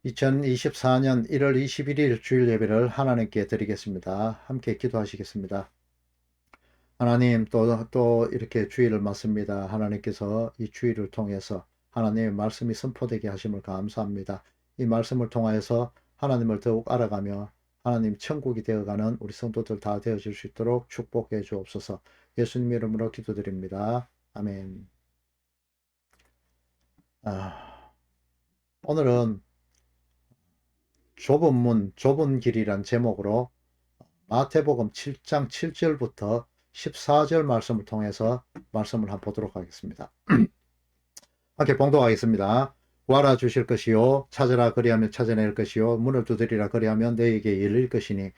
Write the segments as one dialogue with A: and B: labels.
A: 2024년 1월 21일 주일 예배를 하나님께 드리겠습니다. 함께 기도하시겠습니다. 하나님, 또 이렇게 주일을 맞습니다. 하나님께서 이 주일을 통해서 하나님의 말씀이 선포되게 하심을 감사합니다. 이 말씀을 통하여서 하나님을 더욱 알아가며 하나님 천국이 되어가는 우리 성도들 다 되어질 수 있도록 축복해 주옵소서. 예수님 이름으로 기도드립니다. 아멘. 오늘은 좁은 문, 좁은 길이란 제목으로 마태복음 7장 7절부터 14절 말씀을 통해서 말씀을 한번 보도록 하겠습니다. 함께 봉독하겠습니다. 구하라 주실 것이요 찾으라 그리하면 찾아낼 것이요 문을 두드리라 그리하면 너희에게 열릴 것이니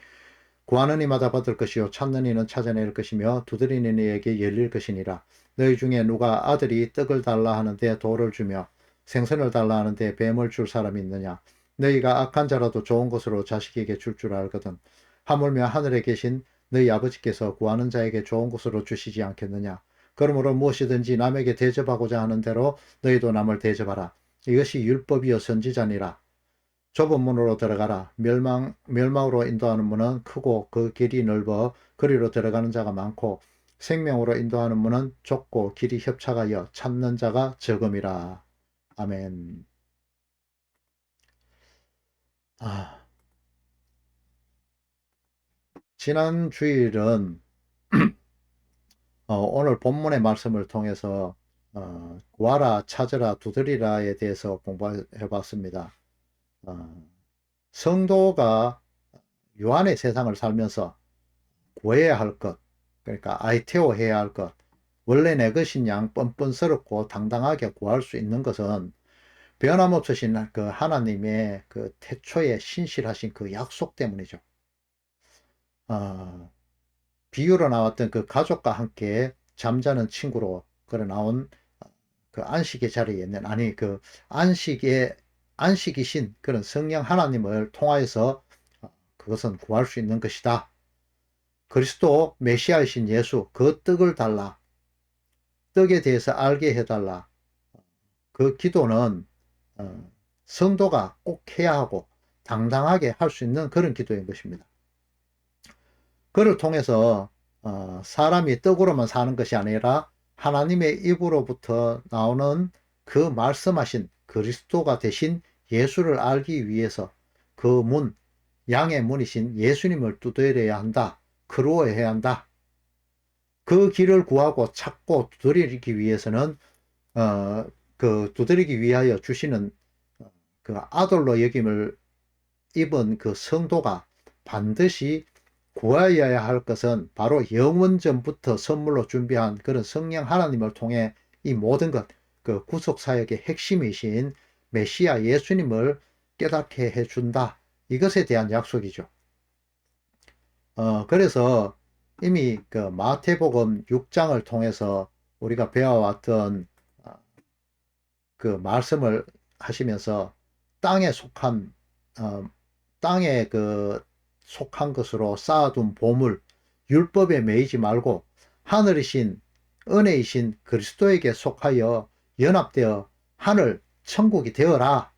A: 구하는 이마다 받을 것이요 찾는 이는 찾아낼 것이며 두드리는 이에게 열릴 것이니라. 너희 중에 누가 아들이 떡을 달라 하는데 돌을 주며 생선을 달라 하는데 뱀을 줄 사람이 있느냐. 너희가 악한 자라도 좋은 것으로 자식에게 줄 알거든. 하물며 하늘에 계신 너희 아버지께서 구하는 자에게 좋은 것으로 주시지 않겠느냐. 그러므로 무엇이든지 남에게 대접하고자 하는 대로 너희도 남을 대접하라. 이것이 율법이요 선지자니라. 좁은 문으로 들어가라. 멸망으로 인도하는 문은 크고 그 길이 넓어 그리로 들어가는 자가 많고 생명으로 인도하는 문은 좁고 길이 협착하여 찾는 자가 적음이라. 아멘. 지난 주일은 오늘 본문의 말씀을 통해서 구하라, 찾으라, 두드리라에 대해서 공부해 봤습니다. 성도가 유한의 세상을 살면서 구해야 할 것, 그러니까 아이테오 해야 할 것, 원래 내 것인 양 뻔뻔스럽고 당당하게 구할 수 있는 것은 변함없으신 그 하나님의 그 태초에 신실하신 그 약속 때문이죠. 비유로 나왔던 그 가족과 함께 잠자는 친구로 그래 나온 그 안식의 자리에 있는, 아니 그 안식이신 그런 성령 하나님을 통하여서 그것은 구할 수 있는 것이다. 그리스도 메시아이신 예수, 그 떡을 달라, 떡에 대해서 알게 해달라. 그 기도는 성도가 꼭 해야 하고 당당하게 할 수 있는 그런 기도인 것입니다. 그를 통해서 사람이 떡으로만 사는 것이 아니라 하나님의 입으로부터 나오는 그 말씀하신 그리스도가 되신 예수를 알기 위해서 그 문, 양의 문이신 예수님을 두드려야 한다. 그루어야 한다. 그 길을 구하고 찾고 두드리기 위해서는 두드리기 위하여 주시는 그 아들로 여김을 입은 그 성도가 반드시 구하여야 할 것은 바로 영원 전부터 선물로 준비한 그런 성령 하나님을 통해 이 모든 것, 그 구속사역의 핵심이신 메시아 예수님을 깨닫게 해준다. 이것에 대한 약속이죠. 그래서 이미 그 마태복음 6장을 통해서 우리가 배워왔던 그 말씀을 하시면서 땅에 속한 땅에 그 속한 것으로 쌓아둔 보물, 율법에 매이지 말고 하늘이신 은혜이신 그리스도에게 속하여 연합되어 하늘 천국이 되어라.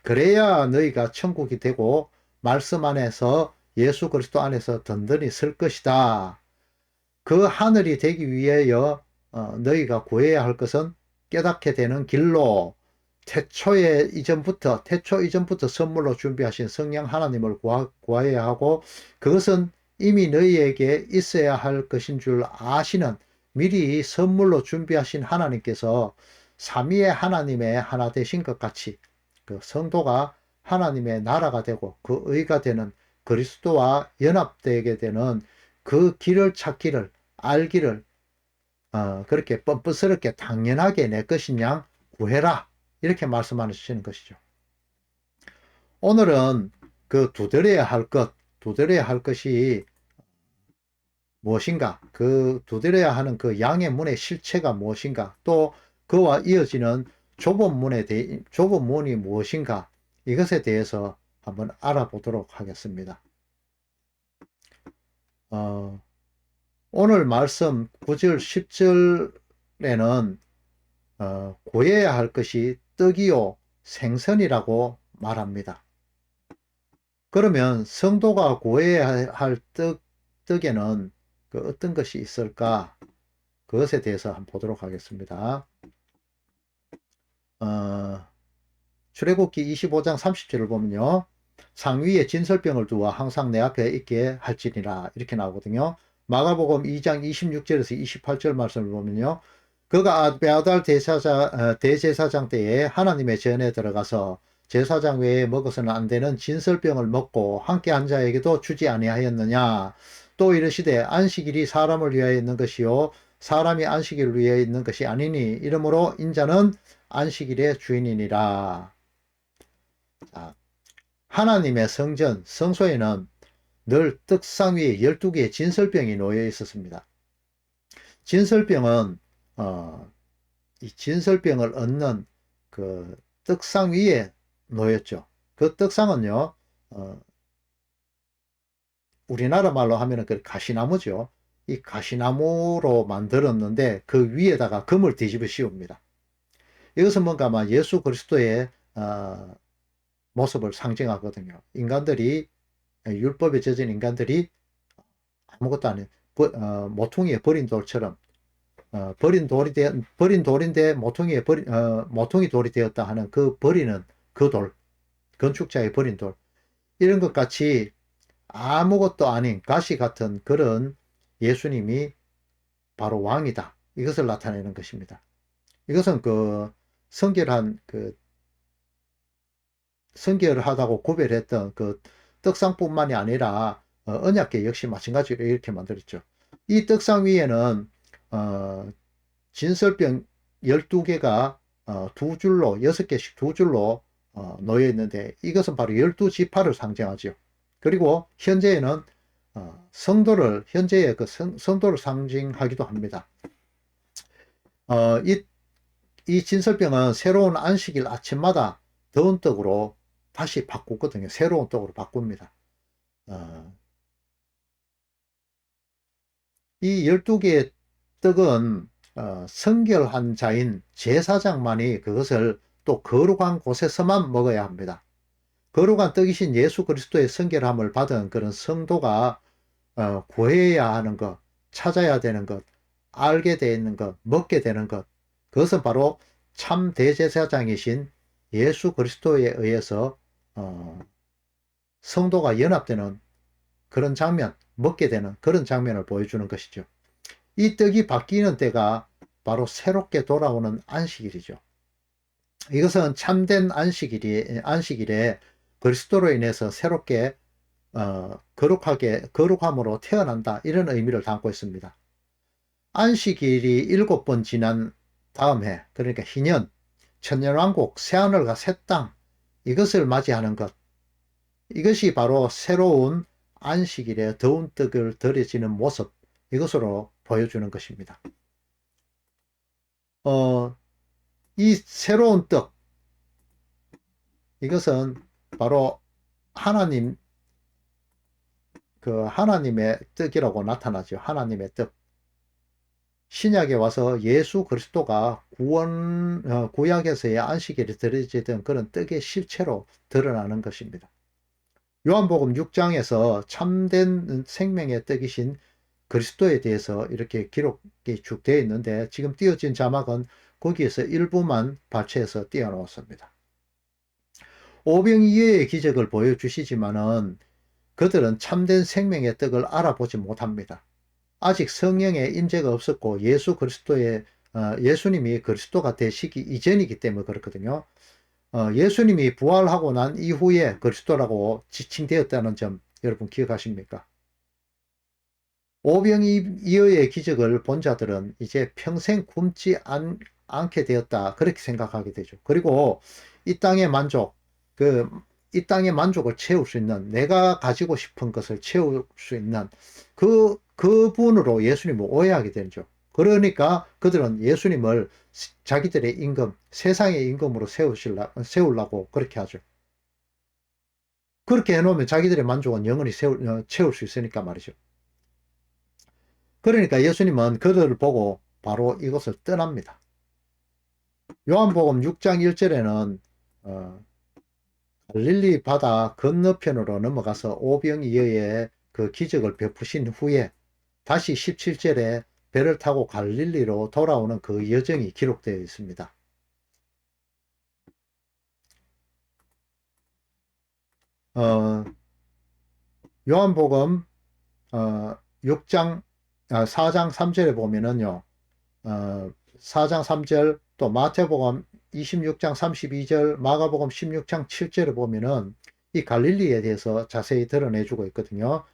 A: 그래야 너희가 천국이 되고 말씀 안에서 예수 그리스도 안에서 든든히 설 것이다. 그 하늘이 되기 위하여 너희가 구해야 할 것은 깨닫게 되는 길로 태초 이전부터 선물로 준비하신 성령 하나님을 구해야 하고, 그것은 이미 너희에게 있어야 할 것인 줄 아시는 미리 선물로 준비하신 하나님께서 삼위의 하나님의 하나 되신 것 같이 그 성도가 하나님의 나라가 되고 그 의가 되는 그리스도와 연합되게 되는 그 길을 찾기를 알기를 그렇게 뻔뻔스럽게 당연하게 내 것인 양 구해라. 이렇게 말씀하시는 것이죠. 오늘은 그 두드려야 할 것이 무엇인가, 그 두드려야 하는 그 양의 문의 실체가 무엇인가, 또 그와 이어지는 좁은 문이 무엇인가, 이것에 대해서 한번 알아보도록 하겠습니다. 오늘 말씀 9절 10절에는 구해야 할 것이 떡이요 생선이라고 말합니다. 그러면 성도가 구해야 할 떡에는 그 어떤 것이 있을까? 그것에 대해서 한번 보도록 하겠습니다. 출애굽기 25장 30절을 보면요. 상위에 진설병을 두어 항상 내 앞에 있게 할지니라 이렇게 나오거든요. 마가복음 2장 26절에서 28절 말씀을 보면요. 그가 베아달 대제사장 때에 하나님의 전에 들어가서 제사장 외에 먹어서는 안 되는 진설병을 먹고 함께 한 자에게도 주지 아니하였느냐. 또 이르시되 안식일이 사람을 위하여 있는 것이요 사람이 안식일을 위하여 있는 것이 아니니 이러므로 인자는 안식일의 주인이니라. 자, 하나님의 성전, 성소에는 늘 떡상 위에 12개의 진설병이 놓여 있었습니다. 진설병은 이 진설병을 얹는 그 떡상 위에 놓였죠. 그 떡상은요, 우리나라 말로 하면은 그 가시나무죠. 이 가시나무로 만들었는데 그 위에다가 금을 뒤집어 씌웁니다. 이것은 뭔가 아마 예수 그리스도의 모습을 상징하거든요. 인간들이 율법에 젖은 인간들이 아무것도 아닌 모퉁이에 버린 돌처럼 버린 돌인데 모퉁이 돌이 되었다 하는 그 버리는 그 돌, 건축자의 버린 돌 이런 것 같이 아무것도 아닌 가시 같은 그런 예수님이 바로 왕이다. 이것을 나타내는 것입니다. 이것은 그 성결한 그 성결하다고 구별했던 그 떡상뿐만이 아니라 언약궤 역시 마찬가지로 이렇게 만들었죠. 이 떡상 위에는 진설병 12개가 두 줄로 6개씩 두 줄로 놓여 있는데 이것은 바로 12지파를 상징하죠. 그리고 현재에는 현재의 그 성도를 상징하기도 합니다. 이 진설병은 새로운 안식일 아침마다 더운 떡으로 다시 바꾸거든요. 새로운 떡으로 바꿉니다. 이 12개의 떡은 성결한 자인 제사장만이 그것을 또 거룩한 곳에서만 먹어야 합니다. 거룩한 떡이신 예수 그리스도의 성결함을 받은 그런 성도가 구해야 하는 것, 찾아야 되는 것, 알게 되는 것, 먹게 되는 것, 그것은 바로 참 대제사장이신 예수 그리스도에 의해서 성도가 연합되는 그런 장면, 먹게 되는 그런 장면을 보여주는 것이죠. 이 떡이 바뀌는 때가 바로 새롭게 돌아오는 안식일이죠. 이것은 참된 안식일에 그리스도로 인해서 새롭게 거룩함으로 태어난다 이런 의미를 담고 있습니다. 안식일이 7번 지난 다음 해, 그러니까 희년, 천년왕국, 새하늘과 새 땅, 이것을 맞이하는 것, 이것이 바로 새로운 안식일에 더운 떡을 드려지는 모습, 이것으로 보여주는 것입니다. 이 새로운 떡, 이것은 바로 하나님의 떡이라고 나타나죠. 하나님의 떡. 신약에 와서 예수 그리스도가 구약에서의 안식일에 드려지던 그런 떡의 실체로 드러나는 것입니다. 요한복음 6장에서 참된 생명의 떡이신 그리스도에 대해서 이렇게 기록이 쭉 되어 있는데 지금 띄어진 자막은 거기에서 일부만 발췌해서 띄워놓았습니다. 오병이어의 기적을 보여주시지만은 그들은 참된 생명의 떡을 알아보지 못합니다. 아직 성령의 임재가 없었고 예수님이 그리스도가 되시기 이전이기 때문에 그렇거든요. 예수님이 부활하고 난 이후에 그리스도라고 지칭되었다는 점 여러분 기억하십니까? 오병이어의 기적을 본 자들은 이제 평생 굶지 않게 되었다 그렇게 생각하게 되죠. 그리고 이 땅의 만족, 이 땅의 만족을 채울 수 있는 내가 가지고 싶은 것을 채울 수 있는 그분으로 예수님을 오해하게 되죠. 그러니까 그들은 예수님을 자기들의 임금, 세상의 임금으로 세우려고 그렇게 하죠. 그렇게 해놓으면 자기들의 만족은 영원히 채울 수 있으니까 말이죠. 그러니까 예수님은 그들을 보고 바로 이것을 떠납니다. 요한복음 6장 1절에는 갈릴리 바다 건너편으로 넘어가서 오병이어의 그 기적을 베푸신 후에 다시 17절에 배를 타고 갈릴리로 돌아오는 그 여정이 기록되어 있습니다. 요한복음 6장 4장 3절에 보면은요. 4장 3절 또 마태복음 26장 32절 마가복음 16장 7절에 보면은 이 갈릴리에 대해서 자세히 드러내주고 있거든요.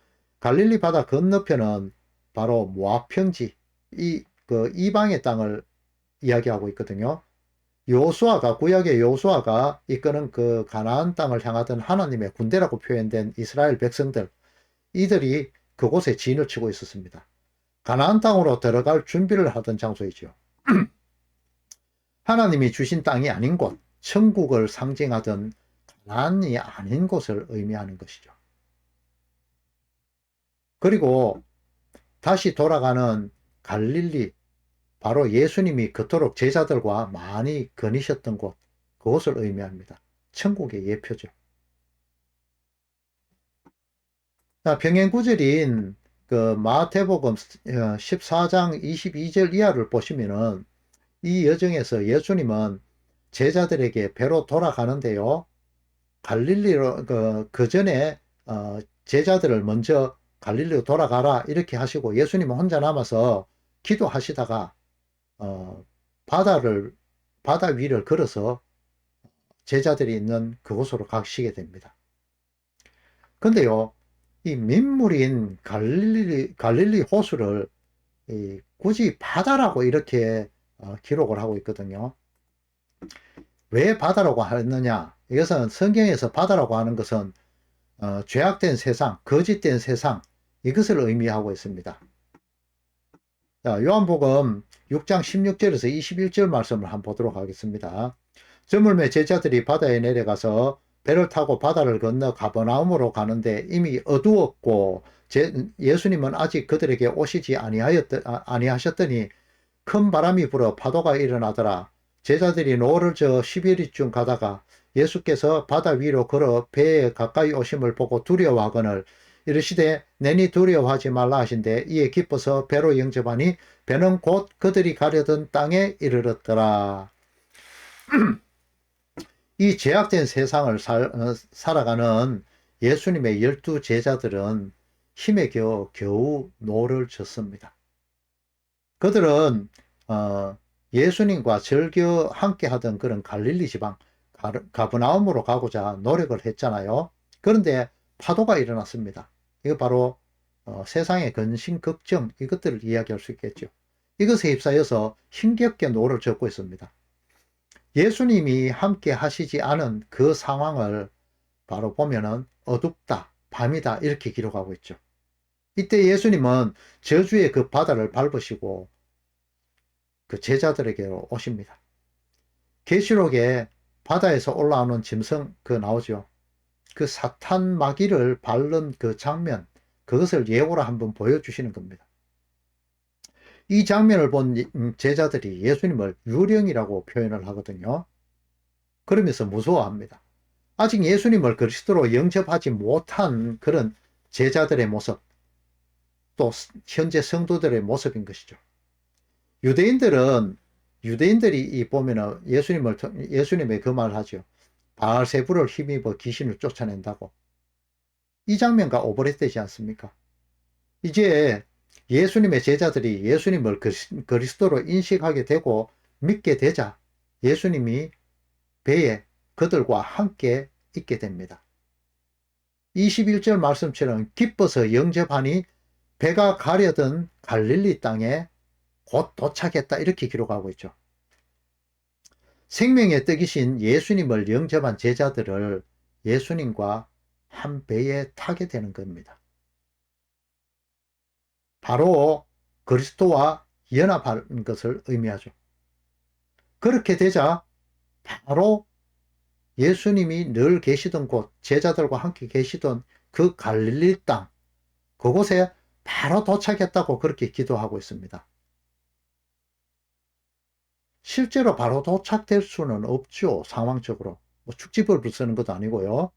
A: 갈릴리 바다 건너편은 바로 모압 평지 그 이방의 땅을 이야기하고 있거든요. 요수아가 구약의 요수아가 이끄는 그 가나안 땅을 향하던 하나님의 군대라고 표현된 이스라엘 백성들 이들이 그곳에 진을 치고 있었습니다. 가나안 땅으로 들어갈 준비를 하던 장소이죠. 하나님이 주신 땅이 아닌 곳, 천국을 상징하던 가나안이 아닌 곳을 의미하는 것이죠. 그리고 다시 돌아가는 갈릴리, 바로 예수님이 그토록 제자들과 많이 거니셨던 곳, 그곳을 의미합니다. 천국의 예표죠. 병행 구절인 그 마태복음 14장 22절 이하를 보시면은 이 여정에서 예수님은 제자들에게 배로 돌아가는데요. 갈릴리로 그 전에 제자들을 먼저 갈릴리로 돌아가라 이렇게 하시고 예수님은 혼자 남아서 기도하시다가 바다 위를 걸어서 제자들이 있는 그곳으로 가시게 됩니다. 근데요, 이 민물인 갈릴리 호수를 굳이 바다라고 이렇게 기록을 하고 있거든요. 왜 바다라고 했느냐? 이것은 성경에서 바다라고 하는 것은 죄악된 세상, 거짓된 세상 이것을 의미하고 있습니다. 자, 요한복음 6장 16절에서 21절 말씀을 한번 보도록 하겠습니다. 저물매 제자들이 바다에 내려가서 배를 타고 바다를 건너 가버나움으로 가는데 이미 어두웠고 예수님은 아직 그들에게 오시지 아니하셨더니 큰 바람이 불어 파도가 일어나더라. 제자들이 노를 저 시베리쯤 가다가 예수께서 바다 위로 걸어 배에 가까이 오심을 보고 두려워하거늘 이르시되 내니 두려워하지 말라 하신대 이에 기뻐서 배로 영접하니 배는 곧 그들이 가려던 땅에 이르렀더라. 이 죄악된 세상을 살아가는 예수님의 12 제자들은 힘에 겨우 노를 졌습니다. 그들은 예수님과 절겨 함께 하던 그런 갈릴리 지방 가브나움으로 가고자 노력을 했잖아요. 그런데 파도가 일어났습니다. 이거 바로 세상의 근심, 걱정 이것들을 이야기할 수 있겠죠. 이것에 휩싸여서 힘겹게 노를 젓고 있습니다. 예수님이 함께 하시지 않은 그 상황을 바로 보면은 어둡다, 밤이다 이렇게 기록하고 있죠. 이때 예수님은 저주의 그 바다를 밟으시고 그 제자들에게로 오십니다. 계시록에 바다에서 올라오는 짐승 그 나오죠. 그 사탄 마귀를 밟는 그 장면 그것을 예고로 한번 보여주시는 겁니다. 이 장면을 본 제자들이 예수님을 유령이라고 표현을 하거든요. 그러면서 무서워합니다. 아직 예수님을 그리스도로 영접하지 못한 그런 제자들의 모습, 또 현재 성도들의 모습인 것이죠. 유대인들이 보면은 예수님의 그 말을 하죠. 바알세불을 힘입어 귀신을 쫓아낸다고. 이 장면과 오버랩되지 않습니까? 이제 예수님의 제자들이 예수님을 그리스도로 인식하게 되고 믿게 되자 예수님이 배에 그들과 함께 있게 됩니다. 21절 말씀처럼 기뻐서 영접하니 배가 가려던 갈릴리 땅에 곧 도착했다 이렇게 기록하고 있죠. 생명의 떡이신 예수님을 영접한 제자들을 예수님과 한 배에 타게 되는 겁니다. 바로 그리스도와 연합하는 것을 의미하죠. 그렇게 되자 바로 예수님이 늘 계시던 곳, 제자들과 함께 계시던 그 갈릴리 땅, 그곳에 바로 도착했다고 그렇게 기도하고 있습니다. 실제로 바로 도착될 수는 없죠, 상황적으로. 뭐 축지법을 쓰는 것도 아니고요.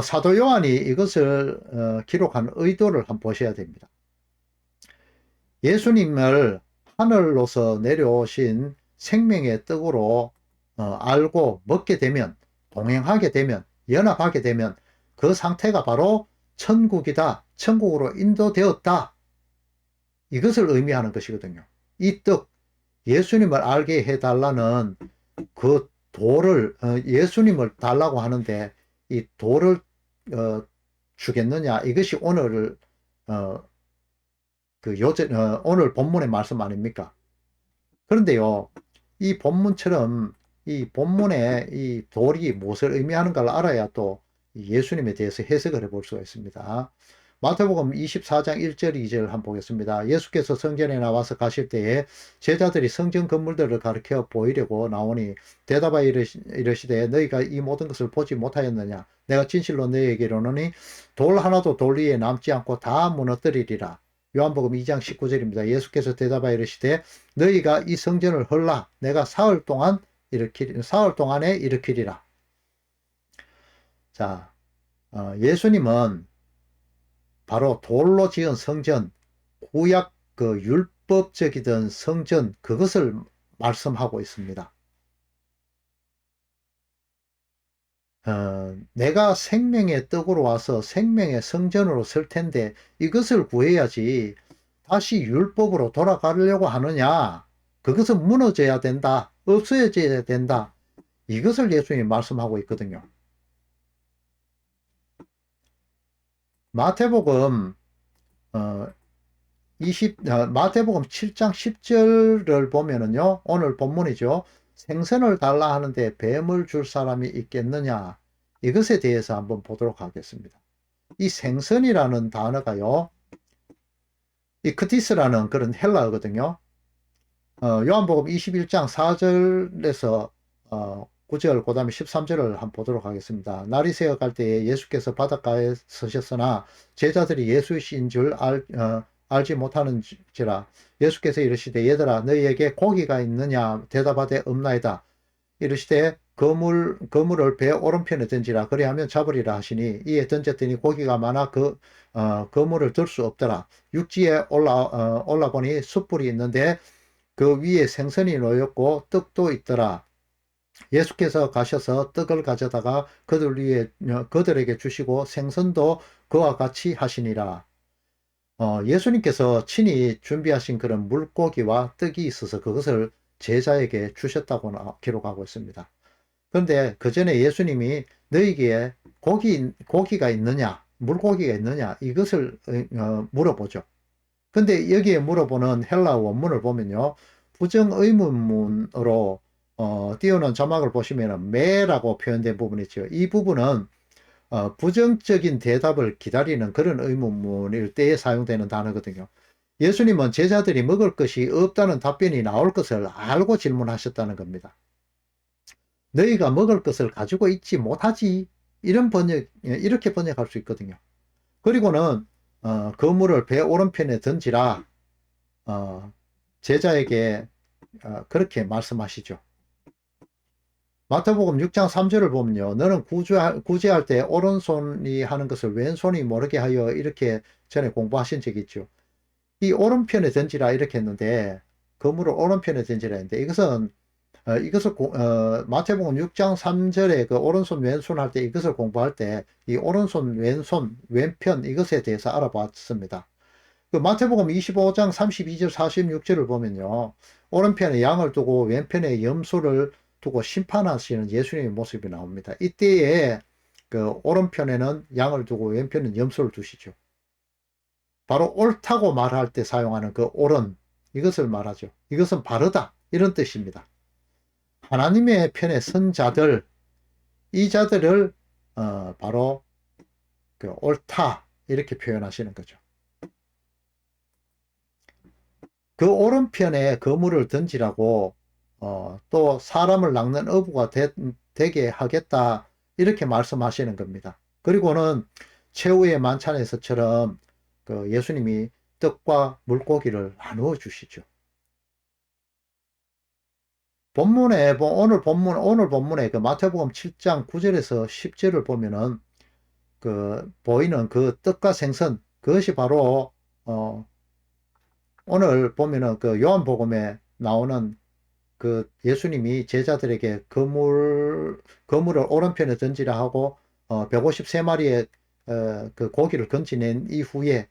A: 사도 요한이 이것을 기록한 의도를 한번 보셔야 됩니다. 예수님을 하늘로서 내려오신 생명의 떡으로 알고 먹게 되면, 동행하게 되면, 연합하게 되면 그 상태가 바로 천국이다, 천국으로 인도되었다, 이것을 의미하는 것이거든요. 이 떡, 예수님을 알게 해달라는 그 돌을, 예수님을 달라고 하는데 이 돌을 주겠느냐, 이것이 오늘 오늘 본문의 말씀 아닙니까? 그런데요, 이 본문처럼 이 본문에 이 돌이 무엇을 의미하는가를 알아야 또 예수님에 대해서 해석을 해볼 수가 있습니다. 마태복음 24장 1절 2절 한번 보겠습니다. 예수께서 성전에 나와서 가실 때에 제자들이 성전 건물들을 가리켜 보이려고 나오니 대답하여 이르시되 너희가 이 모든 것을 보지 못하였느냐? 내가 진실로 너희에게 이르노니 돌 하나도 돌 위에 남지 않고 다 무너뜨리리라. 요한복음 2장 19절입니다. 예수께서 대답하여 이르시되 너희가 이 성전을 헐라 내가 사흘 동안에 일으키리라. 자, 예수님은 바로 돌로 지은 성전, 구약 그 율법적이던 성전, 그것을 말씀하고 있습니다. 내가 생명의 떡으로 와서 생명의 성전으로 설 텐데 이것을 구해야지 다시 율법으로 돌아가려고 하느냐? 그것은 무너져야 된다. 없어져야 된다. 이것을 예수님이 말씀하고 있거든요. 마태복음 어, 마태복음 7장 10절을 보면은요. 오늘 본문이죠. 생선을 달라 하는데 뱀을 줄 사람이 있겠느냐? 이것에 대해서 한번 보도록 하겠습니다. 이 생선이라는 단어가요. 이 크티스라는 그런 헬라어거든요. 요한복음 21장 4절에서 9절, 그 다음에 13절을 한번 보도록 하겠습니다. 날이 새어갈 때에 예수께서 바닷가에 서셨으나 제자들이 예수이신 줄 알지 못하는지라. 예수께서 이르시되 얘들아 너희에게 고기가 있느냐 대답하되 없나이다. 이르시되 그물을 배 오른편에 던지라 그리하면 잡으리라 하시니 이에 던졌더니 고기가 많아 그물을 들 수 없더라. 육지에 올라보니 숯불이 있는데 그 위에 생선이 놓였고 떡도 있더라. 예수께서 가셔서 떡을 가져다가 그들에게 주시고 생선도 그와 같이 하시니라. 예수님께서 친히 준비하신 그런 물고기와 떡이 있어서 그것을 제자에게 주셨다고 기록하고 있습니다. 그런데 그 전에 예수님이 너희에게 고기가 있느냐, 물고기가 있느냐, 이것을 물어보죠. 근데 여기에 물어보는 헬라 원문을 보면요. 부정의문문으로 띄우는 자막을 보시면 매라고 표현된 부분이 있죠. 이 부분은 부정적인 대답을 기다리는 그런 의문문일 때에 사용되는 단어거든요. 예수님은 제자들이 먹을 것이 없다는 답변이 나올 것을 알고 질문하셨다는 겁니다. 너희가 먹을 것을 가지고 있지 못하지. 이렇게 번역할 수 있거든요. 그리고는 그물을 배 오른편에 던지라 제자에게 그렇게 말씀하시죠. 마태복음 6장 3절을 보면요. 너는 구제할 때 오른손이 하는 것을 왼손이 모르게 하여 이렇게 전에 공부하신 적이 있죠. 이 오른편에 던지라 이렇게 했는데 그물을 오른편에 던지라 했는데 이것을 마태복음 6장 3절에 그 오른손 왼손 할 때 이것을 공부할 때 이 오른손 왼손 왼편 이것에 대해서 알아봤습니다. 그 마태복음 25장 32절 46절을 보면요. 오른편에 양을 두고 왼편에 염소를 두고 심판하시는 예수님의 모습이 나옵니다. 이때에 그 오른편에는 양을 두고 왼편에는 염소를 두시죠. 바로 옳다고 말할 때 사용하는 그 옳은 이것을 말하죠. 이것은 바르다 이런 뜻입니다. 하나님의 편에 선 자들 이 자들을 바로 그 옳다 이렇게 표현하시는 거죠. 그 오른편에 그물을 던지라고 또 사람을 낚는 어부가 되게 하겠다 이렇게 말씀하시는 겁니다. 그리고는 최후의 만찬에서처럼 그 예수님이 떡과 물고기를 나누어 주시죠. 오늘 본문에 그 마태복음 7장 9절에서 10절을 보면은 그 보이는 그 떡과 생선, 그것이 바로 오늘 보면은 그 요한복음에 나오는 그 예수님이 제자들에게 그물을 오른편에 던지라 하고 153마리의 그 고기를 건지낸 이후에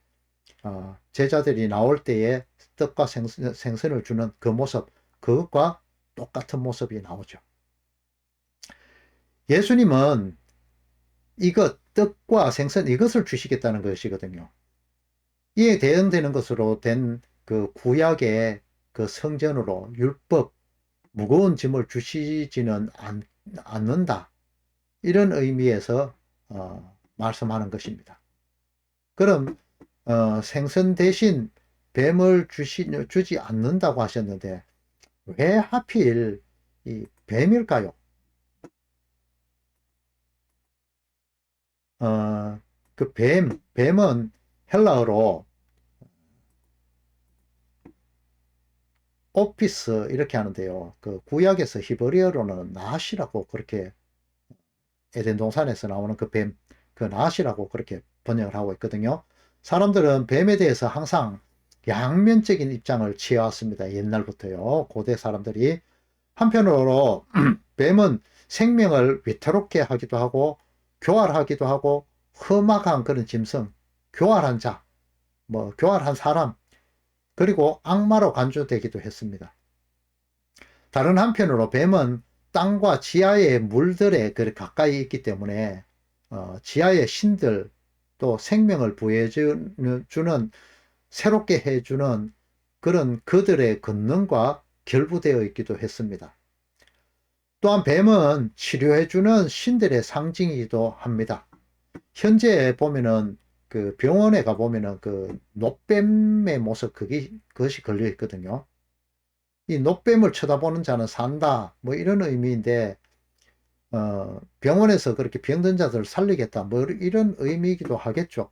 A: 제자들이 나올 때에 떡과 생선을 주는 그 모습, 그것과 똑같은 모습이 나오죠. 예수님은 이것, 떡과 생선 이것을 주시겠다는 것이거든요. 이에 대응되는 것으로 된 그 구약의 그 성전으로 율법, 무거운 짐을 주시지는 않는다. 이런 의미에서 말씀하는 것입니다. 그럼 생선 대신 뱀을 주지 않는다고 하셨는데 왜 하필 이 뱀일까요? 그 뱀은 헬라어로 오피스 이렇게 하는데요. 그 구약에서 히브리어로는 나시라고 그렇게 에덴 동산에서 나오는 그 뱀, 그 나시라고 그렇게 번역을 하고 있거든요. 사람들은 뱀에 대해서 항상 양면적인 입장을 취해왔습니다. 옛날부터요. 고대 사람들이. 한편으로 뱀은 생명을 위태롭게 하기도 하고 교활하기도 하고 험악한 그런 짐승, 교활한 자, 뭐 교활한 사람, 그리고 악마로 간주되기도 했습니다. 다른 한편으로 뱀은 땅과 지하의 물들에 가까이 있기 때문에 지하의 신들 또 생명을 부여해주는 새롭게 해주는 그런 그들의 권능과 결부되어 있기도 했습니다. 또한 뱀은 치료해주는 신들의 상징이기도 합니다. 현재 보면은 그 병원에 가보면은 그 노뱀의 모습 그것이 걸려 있거든요. 이 노뱀을 쳐다보는 자는 산다 뭐 이런 의미인데 병원에서 그렇게 병든 자들을 살리겠다 뭐 이런 의미이기도 하겠죠.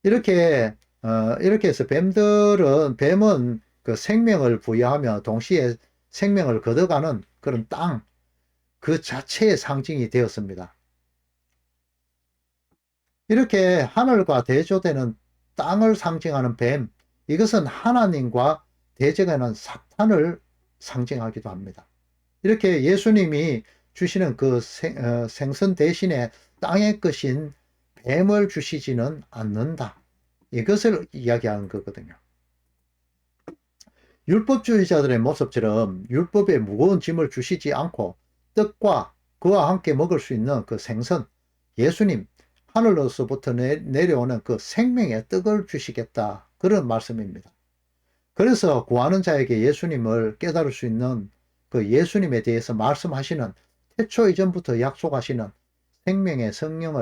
A: 이렇게 이렇게 해서 뱀은 그 생명을 부여하며 동시에 생명을 걷어가는 그런 땅 그 자체의 상징이 되었습니다. 이렇게 하늘과 대조되는 땅을 상징하는 뱀, 이것은 하나님과 대적하는 사탄을 상징하기도 합니다. 이렇게 예수님이 주시는 그 생선 대신에 땅의 것인 뱀을 주시지는 않는다. 이것을 이야기하는 거거든요. 율법주의자들의 모습처럼 율법에 무거운 짐을 주시지 않고 떡과 그와 함께 먹을 수 있는 그 생선, 예수님, 하늘로서부터 내려오는 그 생명의 떡을 주시겠다. 그런 말씀입니다. 그래서 구하는 자에게 예수님을 깨달을 수 있는 그 예수님에 대해서 말씀하시는 태초 이전부터 약속하시는 생명의 성령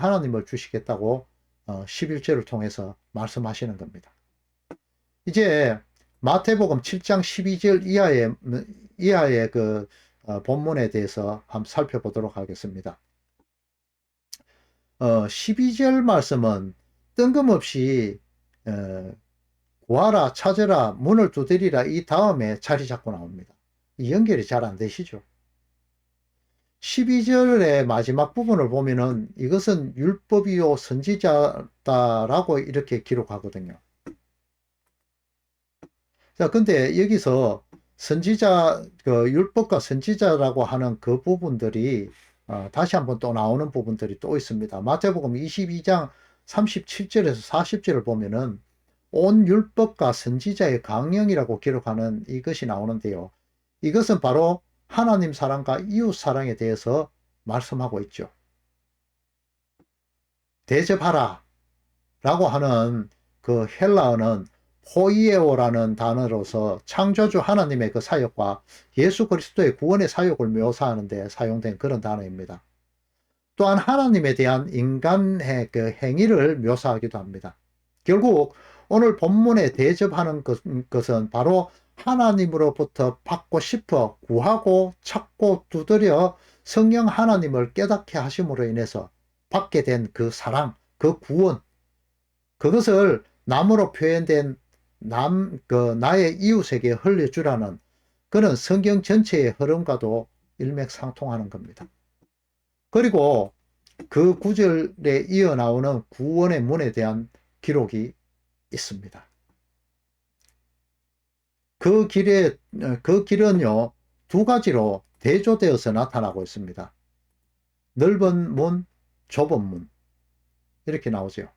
A: 하나님을 주시겠다고 11절을 통해서 말씀하시는 겁니다. 이제 마태복음 7장 12절 이하의 그 본문에 대해서 한번 살펴보도록 하겠습니다. 12절 말씀은 뜬금없이 구하라 찾으라 문을 두드리라 이 다음에 자리 잡고 나옵니다. 이 연결이 잘 안 되시죠? 12절의 마지막 부분을 보면은 이것은 율법이요 선지자다라고 이렇게 기록하거든요. 자, 근데 여기서 그 율법과 선지자라고 하는 그 부분들이 다시 한번 또 나오는 부분들이 또 있습니다. 마태복음 22장 37절에서 40절을 보면은 온 율법과 선지자의 강령이라고 기록하는 이것이 나오는데요. 이것은 바로 하나님 사랑과 이웃 사랑에 대해서 말씀하고 있죠. 대접하라 라고 하는 그 헬라어는 포이에오라는 단어로서 창조주 하나님의 그 사역과 예수 그리스도의 구원의 사역을 묘사하는 데 사용된 그런 단어입니다. 또한 하나님에 대한 인간의 그 행위를 묘사하기도 합니다. 결국 오늘 본문에 대접하는 것은 바로 하나님으로부터 받고 싶어 구하고 찾고 두드려 성령 하나님을 깨닫게 하심으로 인해서 받게 된 그 사랑, 그 구원, 그것을 남으로 표현된 나의 이웃에게 흘려주라는 그는 성경 전체의 흐름과도 일맥상통하는 겁니다. 그리고 그 구절에 이어 나오는 구원의 문에 대한 기록이 있습니다. 그 길은요, 두 가지로 대조되어서 나타나고 있습니다. 넓은 문, 좁은 문. 이렇게 나오죠.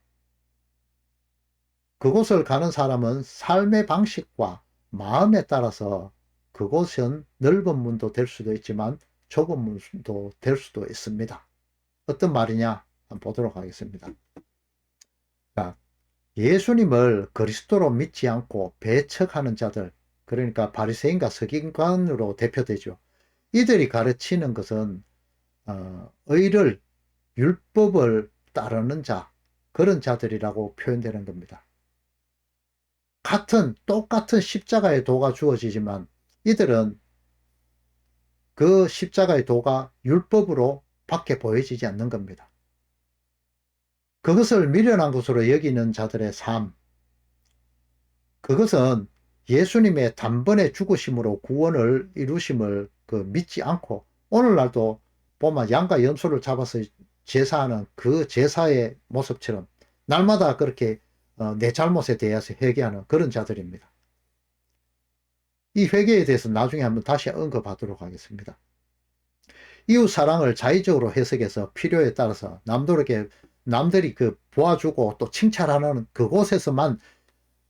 A: 그곳을 가는 사람은 삶의 방식과 마음에 따라서 그곳은 넓은 문도 될 수도 있지만 좁은 문도 될 수도 있습니다. 어떤 말이냐? 한번 보도록 하겠습니다. 자, 예수님을 그리스도로 믿지 않고 배척하는 자들, 그러니까 바리새인과 서기관으로 대표되죠. 이들이 가르치는 것은 의를, 율법을 따르는 자, 그런 자들이라고 표현되는 겁니다. 똑같은 십자가의 도가 주어지지만 이들은 그 십자가의 도가 율법으로 밖에 보여지지 않는 겁니다. 그것을 미련한 것으로 여기는 자들의 삶, 그것은 예수님의 단번에 죽으심으로 구원을 이루심을 믿지 않고 오늘날도 보면 양과 염소를 잡아서 제사하는 그 제사의 모습처럼 날마다 그렇게 내 잘못에 대해서 회개하는 그런 자들입니다. 이 회개에 대해서 나중에 한번 다시 언급하도록 하겠습니다. 이웃 사랑을 자의적으로 해석해서 필요에 따라서 남들이 보아주고 또 칭찬하는 그곳에서만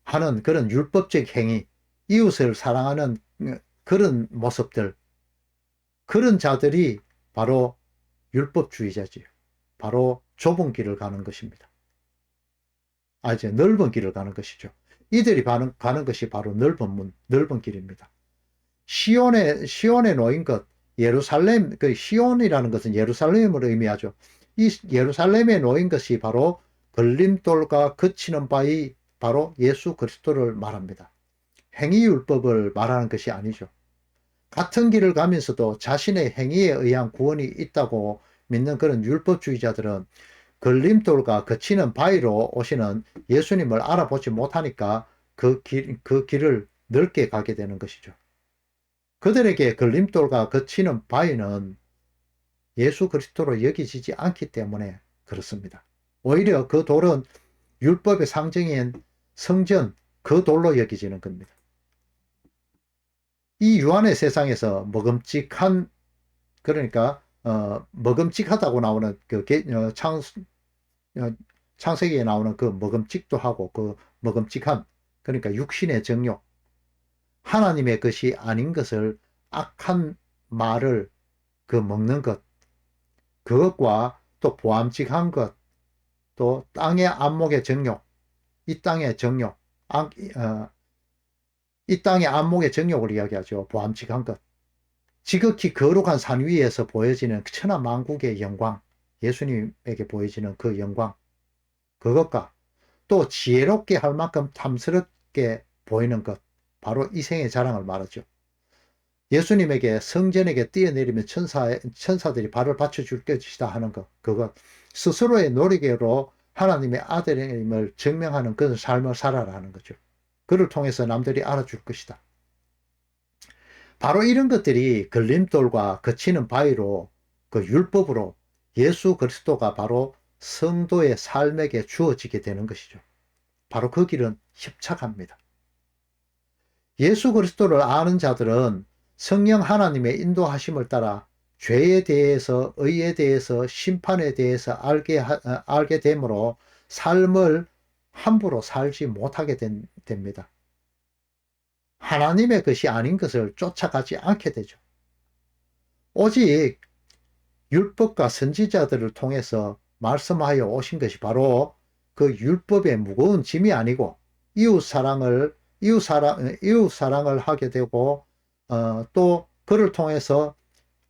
A: 하는 그런 율법적 행위, 이웃을 사랑하는 그런 모습들, 그런 자들이 바로 율법주의자지요. 바로 좁은 길을 가는 것입니다. 이제 넓은 길을 가는 것이죠. 이들이 가는 것이 바로 넓은 문, 넓은 길입니다. 시온에 놓인 것, 예루살렘, 시온이라는 것은 예루살렘을 의미하죠. 이 예루살렘에 놓인 것이 바로 걸림돌과 그치는 바위, 바로 예수 그리스도를 말합니다. 행위율법을 말하는 것이 아니죠. 같은 길을 가면서도 자신의 행위에 의한 구원이 있다고 믿는 그런 율법주의자들은 걸림돌과 거치는 바위로 오시는 예수님을 알아보지 못하니까 그 길을 넓게 가게 되는 것이죠. 그들에게 걸림돌과 거치는 바위는 예수 그리스도로 여기지지 않기 때문에 그렇습니다. 오히려 그 돌은 율법의 상징인 성전, 그 돌로 여기지는 겁니다. 이 유한의 세상에서 먹음직한, 그러니까 먹음직하다고 나오는 창세기에 나오는 그 먹음직도 하고 그 먹음직한, 그러니까 육신의 정욕, 하나님의 것이 아닌 것을, 악한 말을 먹는 것, 그것과 또 보암직한 것, 또 땅의 안목의 정욕, 이 땅의 정욕, 이 땅의 안목의 정욕을 이야기하죠. 보암직한 것. 지극히 거룩한 산 위에서 보여지는 천하만국의 영광, 예수님에게 보여지는 그 영광, 그것과 또 지혜롭게 할 만큼 탐스럽게 보이는 것, 바로 이 생의 자랑을 말하죠. 예수님에게 성전에게 뛰어내리면 천사들이 발을 받쳐줄 것이다 하는 것, 그것, 스스로의 노력으로 하나님의 아들임을 증명하는 그 삶을 살아라는 거죠. 그를 통해서 남들이 알아줄 것이다. 바로 이런 것들이 걸림돌과 거치는 바위로, 그 율법으로 예수 그리스도가 바로 성도의 삶에게 주어지게 되는 것이죠. 바로 그 길은 협착합니다. 예수 그리스도를 아는 자들은 성령 하나님의 인도하심을 따라 죄에 대해서, 의에 대해서, 심판에 대해서 알게 되므로 삶을 함부로 살지 못하게 됩니다. 하나님의 것이 아닌 것을 쫓아가지 않게 되죠. 오직 율법과 선지자들을 통해서 말씀하여 오신 것이 바로 그 율법의 무거운 짐이 아니고 이웃 사랑을 하게 되고 또 그를 통해서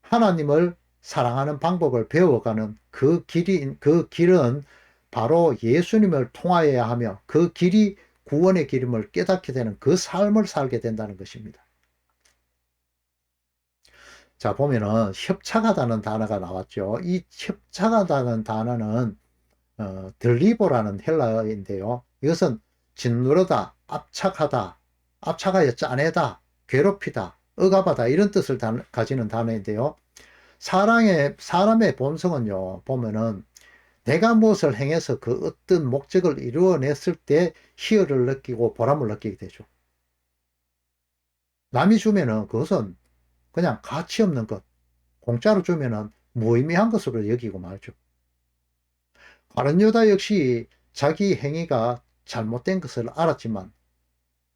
A: 하나님을 사랑하는 방법을 배워가는 그 길은 바로 예수님을 통하여야 하며 그 길이 구원의 길임을 깨닫게 되는 그 삶을 살게 된다는 것입니다. 자, 보면은 협착하다는 단어가 나왔죠. 이 협착하다는 단어는 들리보라는 헬라어인데요. 이것은 짓누르다, 압착하다, 압착하여 짜내다, 괴롭히다, 억압하다 이런 뜻을 가지는 단어인데요. 사람의 본성은요, 보면은 내가 무엇을 행해서 그 어떤 목적을 이루어냈을 때 희열을 느끼고 보람을 느끼게 되죠. 남이 주면은 그것은 그냥 가치 없는 것, 공짜로 주면은 무의미한 것으로 여기고 말죠. 바른 유다 역시 자기 행위가 잘못된 것을 알았지만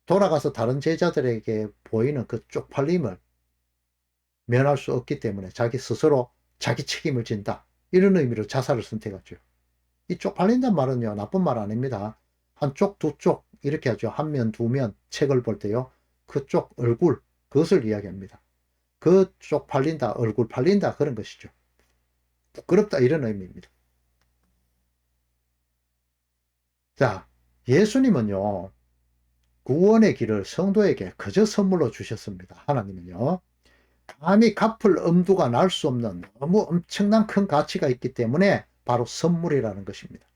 A: 돌아가서 다른 제자들에게 보이는 그 쪽팔림을 면할 수 없기 때문에 자기 스스로 자기 책임을 진다. 이런 의미로 자살을 선택했죠. 이 쪽팔린다는 말은요, 나쁜 말 아닙니다. 한쪽, 두 쪽, 이렇게 하죠. 한 면, 두 면, 책을 볼 때요. 그쪽 얼굴, 그것을 이야기합니다. 그 쪽 팔린다, 얼굴 팔린다, 그런 것이죠. 부끄럽다, 이런 의미입니다. 자, 예수님은요, 구원의 길을 성도에게 그저 선물로 주셨습니다. 하나님은요. 감히 갚을 엄두가 날 수 없는 너무 엄청난 큰 가치가 있기 때문에 바로 선물이라는 것입니다.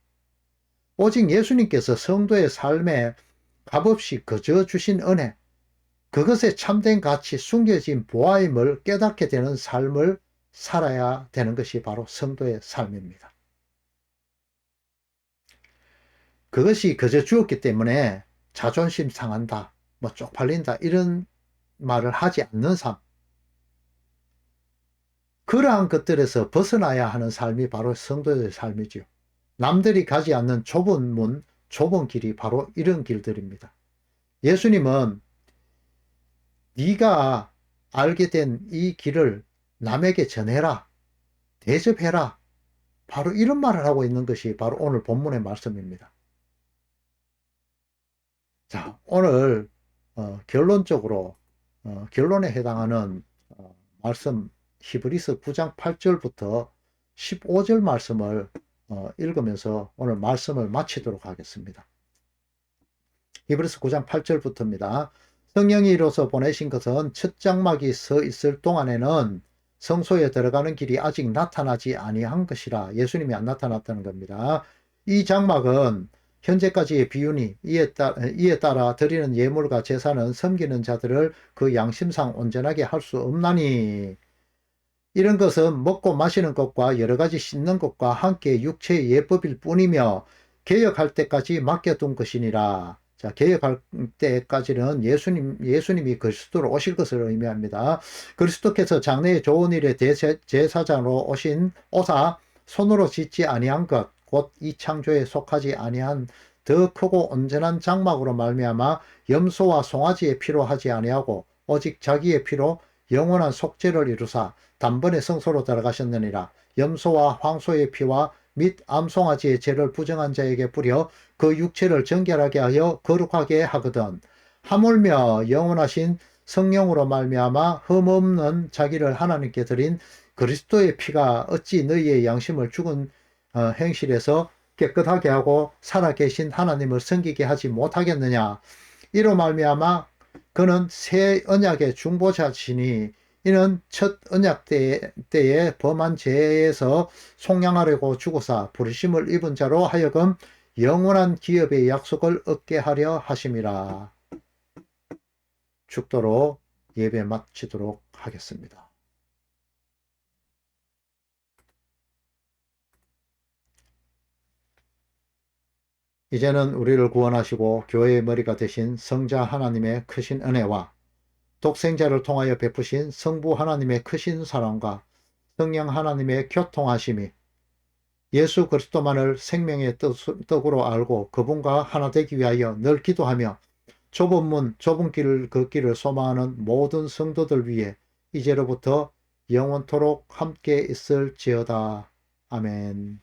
A: 오직 예수님께서 성도의 삶에 값없이 거저 주신 은혜, 그것에 참된 가치, 숨겨진 보아임을 깨닫게 되는 삶을 살아야 되는 것이 바로 성도의 삶입니다. 그것이 그저 주었기 때문에 자존심 상한다, 뭐 쪽팔린다 이런 말을 하지 않는 삶, 그러한 것들에서 벗어나야 하는 삶이 바로 성도의 삶이지요. 남들이 가지 않는 좁은 문, 좁은 길이 바로 이런 길들입니다. 예수님은 네가 알게 된 이 길을 남에게 전해라, 대접해라, 바로 이런 말을 하고 있는 것이 바로 오늘 본문의 말씀입니다. 자, 오늘 결론적으로 결론에 해당하는 말씀 히브리서 9장 8절부터 15절 말씀을 읽으면서 오늘 말씀을 마치도록 하겠습니다. 히브리서 9장 8절부터입니다. 성령이 이로써 보내신 것은 첫 장막이 서 있을 동안에는 성소에 들어가는 길이 아직 나타나지 아니한 것이라. 예수님이 안 나타났다는 겁니다. 이 장막은 현재까지의 비유니 이에 따라 드리는 예물과 제사는 섬기는 자들을 그 양심상 온전하게 할 수 없나니, 이런 것은 먹고 마시는 것과 여러 가지 씻는 것과 함께 육체의 예법일 뿐이며 개혁할 때까지 맡겨둔 것이니라. 자, 개혁할 때까지는 예수님이 그리스도로 오실 것을 의미합니다. 그리스도께서 장래의 좋은 일의 제사장으로 오사 손으로 짓지 아니한 것, 곧 이 창조에 속하지 아니한 더 크고 온전한 장막으로 말미암아 염소와 송아지의 피로 하지 아니하고 오직 자기의 피로 영원한 속죄를 이루사 단번에 성소로 들어가셨느니라. 염소와 황소의 피와 및 암송아지의 죄를 부정한 자에게 뿌려 그 육체를 정결하게 하여 거룩하게 하거든. 하물며 영원하신 성령으로 말미암아 흠없는 자기를 하나님께 드린 그리스도의 피가 어찌 너희의 양심을 죽은 행실에서 깨끗하게 하고 살아계신 하나님을 섬기게 하지 못하겠느냐. 이로 말미암아 그는 새 언약의 중보자시니 이는 첫 언약 때에 범한 죄에서 속량하려고 죽어서 부르심을 입은 자로 하여금 영원한 기업의 약속을 얻게 하려 하심이라. 죽도록 예배 마치도록 하겠습니다. 이제는 우리를 구원하시고 교회의 머리가 되신 성자 하나님의 크신 은혜와 독생자를 통하여 베푸신 성부 하나님의 크신 사랑과 성령 하나님의 교통하심이 예수 그리스도만을 생명의 떡으로 알고 그분과 하나 되기 위하여 늘 기도하며 좁은 문, 좁은 길을 걷기를 소망하는 모든 성도들 위해 이제로부터 영원토록 함께 있을지어다. 아멘.